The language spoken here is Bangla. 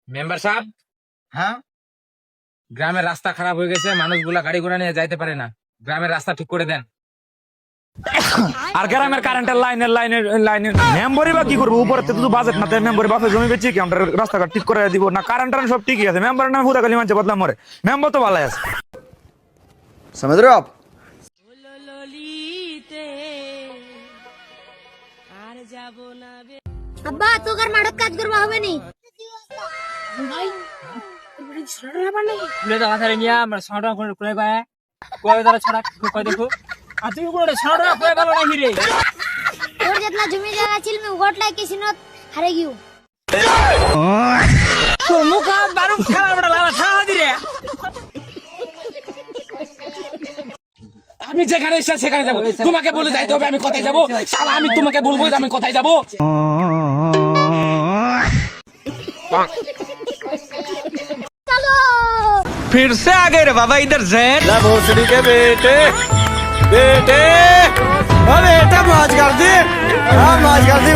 মেম্বার সাহেব, হ্যাঁ, গ্রামের রাস্তা খারাপ হয়ে গেছে, মানুষগুলা গাড়ি ঘোড়া নিয়ে যাইতে পারে না, গ্রামের রাস্তা ঠিক করে দেন। আর গ্রামের কারেন্টের লাইনের মেম্বরই বা কি করবো? উপরে তো বাজেট না, তাই মেম্বর বাপে জমি বেচি কি আমরা রাস্তাঘাট ঠিক করে দিব না? কারেন্ট সব ঠিকই আছে, মেম্বারের নামে হুদা খালি মানছে বদলা মরে, মেম্বার তো ভালো আছে। समझ रहे हो आप? আব্বা তোকার মাঠত কাজ করবা হবে নি? খুলে দেওয়া থাকে নিয়ে আমরা 100 টাকা করে খুলে পায় কয় দ্বারা ছড়া কয় দেখো আর তুমি কোনো 100 টাকা খুলে ভালো না হিরে তোর যেতনা জমি জায়গা ছিল মে উগটলাই কিসিনত হারে গিও। তো মুখা বারু খেলা বড় লাগা ছাড়া দিরে আমি যেখানে ইচ্ছা সেখানে যাবো, তোমাকে বলে যাইতে হবে আমি কোথায় যাবো? শালা আমি তোমাকে বলবো যে আমি কোথায় যাবো? চলো फिर से आ गए रे बाबा इधर जैन भोसड़ी के बेटे बेटे अरे बेटा मौज कर दी, हाँ मौज कर दी।